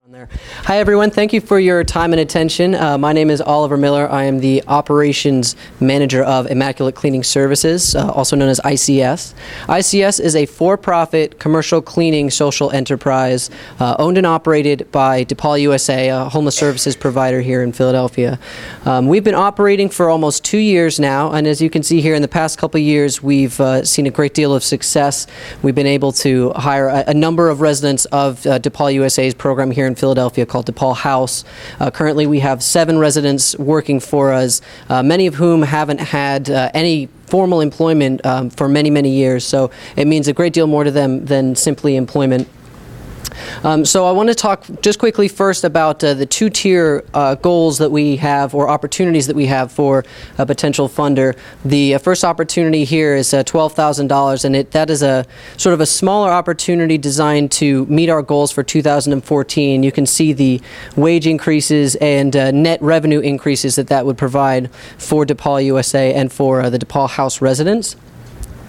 There. Hi everyone, thank you for your time and attention. My name is Oliver Miller. I am the Operations Manager of Immaculate Cleaning Services, also known as ICS. ICS is a for-profit commercial cleaning social enterprise owned and operated by DePaul USA, a homeless services provider here in Philadelphia. We've been operating for almost 2 years now, and as you can see here, in the past couple of years we've seen a great deal of success. We've been able to hire a number of residents of DePaul USA's program here in Philadelphia called DePaul House. Currently we have 7 residents working for us, many of whom haven't had any formal employment for many, many years, so it means a great deal more to them than simply employment. So I want to talk just quickly first about the two-tier goals that we have, or opportunities that we have for a potential funder. The first opportunity here is $12,000, and that is a sort of a smaller opportunity designed to meet our goals for 2014. You can see the wage increases and net revenue increases that would provide for DePaul USA and for the DePaul House residents.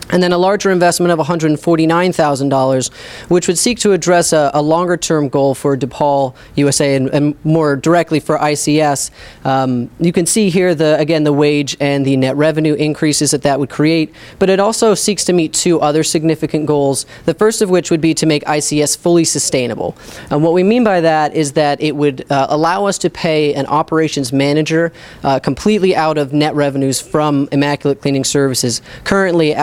And then a larger investment of $149,000, which would seek to address a longer-term goal for DePaul USA and more directly for ICS. You can see here, again, the wage and the net revenue increases that would create, but it also seeks to meet 2 other significant goals, the first of which would be to make ICS fully sustainable. And what we mean by that is that it would allow us to pay an operations manager completely out of net revenues from Immaculate Cleaning Services. Currently,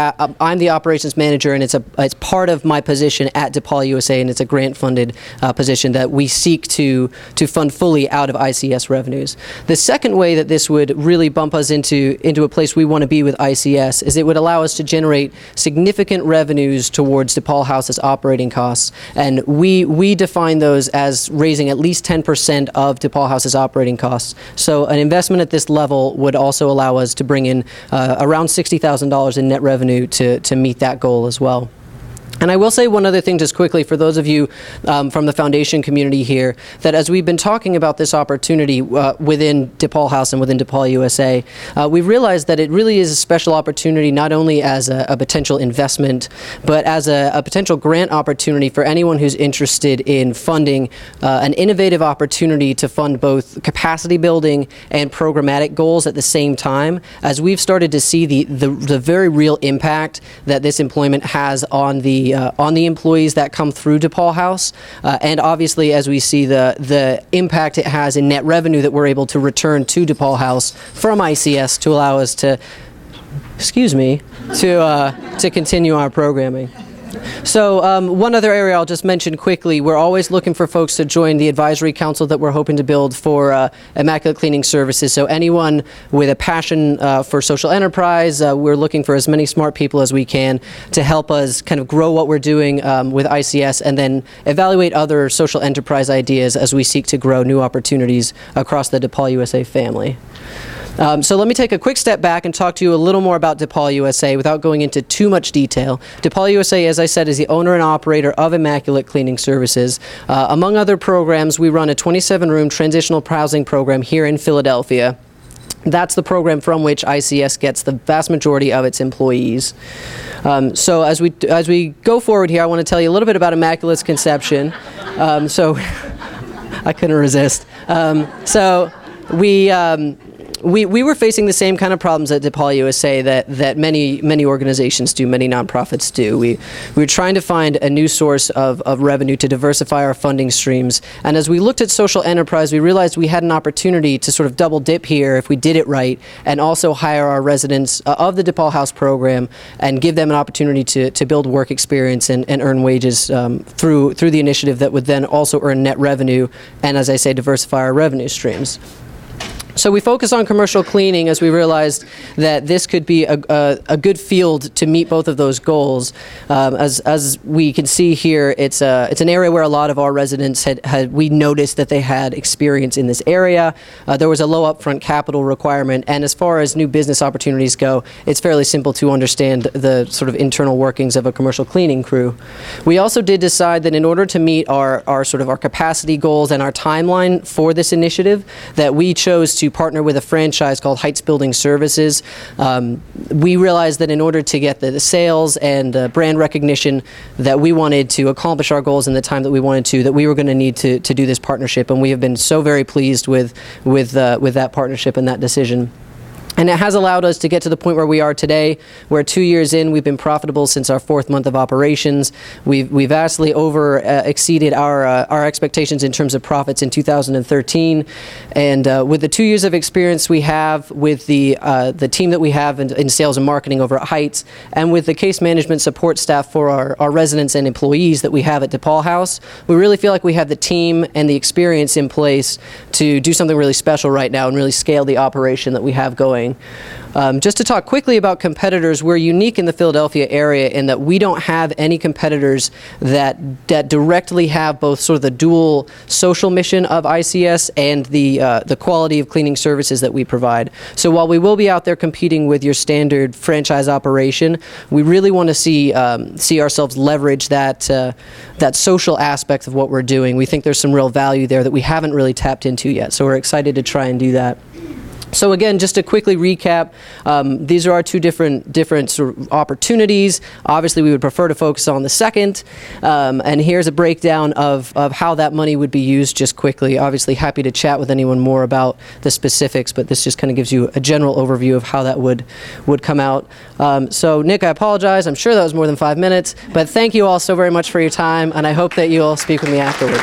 I'm the operations manager, and it's part of my position at DePaul USA, and it's a grant-funded position that we seek to fund fully out of ICS revenues. The second way that this would really bump us into a place we want to be with ICS is it would allow us to generate significant revenues towards DePaul House's operating costs, and we define those as raising at least 10% of DePaul House's operating costs. So an investment at this level would also allow us to bring in around $60,000 in net revenue to meet that goal as well. And I will say one other thing just quickly for those of you from the foundation community here, that as we've been talking about this opportunity within DePaul House and within DePaul USA, we've realized that it really is a special opportunity not only as a potential investment, but as a potential grant opportunity for anyone who's interested in funding an innovative opportunity to fund both capacity building and programmatic goals at the same time, as we've started to see the very real impact that this employment has on the employees that come through DePaul House, and obviously as we see the impact it has in net revenue that we're able to return to DePaul House from ICS to allow us to, to continue our programming. So one other area I'll just mention quickly, we're always looking for folks to join the advisory council that we're hoping to build for Immaculate Cleaning Services. So anyone with a passion for social enterprise, we're looking for as many smart people as we can to help us kind of grow what we're doing with ICS, and then evaluate other social enterprise ideas as we seek to grow new opportunities across the DePaul USA family. So let me take a quick step back and talk to you a little more about DePaul USA without going into too much detail. DePaul USA, as I said, is the owner and operator of Immaculate Cleaning Services. Among other programs, we run a 27-room transitional housing program here in Philadelphia. That's the program from which ICS gets the vast majority of its employees. So as we go forward here, I want to tell you a little bit about Immaculate's conception. So I couldn't resist. We were facing the same kind of problems at DePaul USA that many organizations do, many nonprofits do. We were trying to find a new source of revenue to diversify our funding streams. And as we looked at social enterprise, we realized we had an opportunity to sort of double dip here if we did it right, and also hire our residents of the DePaul House program and give them an opportunity to build work experience and earn wages through the initiative that would then also earn net revenue and, as I say, diversify our revenue streams. So we focus on commercial cleaning as we realized that this could be a good field to meet both of those goals. As we can see here, it's an area where a lot of our residents we noticed that they had experience in this area. There was a low upfront capital requirement, and as far as new business opportunities go, it's fairly simple to understand the sort of internal workings of a commercial cleaning crew. We also did decide that in order to meet our capacity goals and our timeline for this initiative, that we chose to to partner with a franchise called Heights Building Services. We realized that in order to get the sales and brand recognition that we wanted to accomplish our goals in the time that we wanted to, that we were going to need to do this partnership, and we have been so very pleased with that partnership and that decision. And it has allowed us to get to the point where we are today, where 2 years in, we've been profitable since our 4th month of operations. We've vastly exceeded our expectations in terms of profits in 2013. And with the 2 years of experience we have, with the team that we have in sales and marketing over at Heights, and with the case management support staff for our residents and employees that we have at DePaul House, we really feel like we have the team and the experience in place to do something really special right now and really scale the operation that we have going. Just to talk quickly about competitors, we're unique in the Philadelphia area in that we don't have any competitors that directly have both sort of the dual social mission of ICS and the quality of cleaning services that we provide. So while we will be out there competing with your standard franchise operation, we really want to see ourselves leverage that social aspect of what we're doing. We think there's some real value there that we haven't really tapped into yet, so we're excited to try and do that. So again, just to quickly recap, these are our two different sort of opportunities. Obviously, we would prefer to focus on the second, and here's a breakdown of how that money would be used just quickly. Obviously, happy to chat with anyone more about the specifics, but this just kind of gives you a general overview of how that would come out. So Nick, I apologize. I'm sure that was more than 5 minutes, but thank you all so very much for your time, and I hope that you'll speak with me afterward.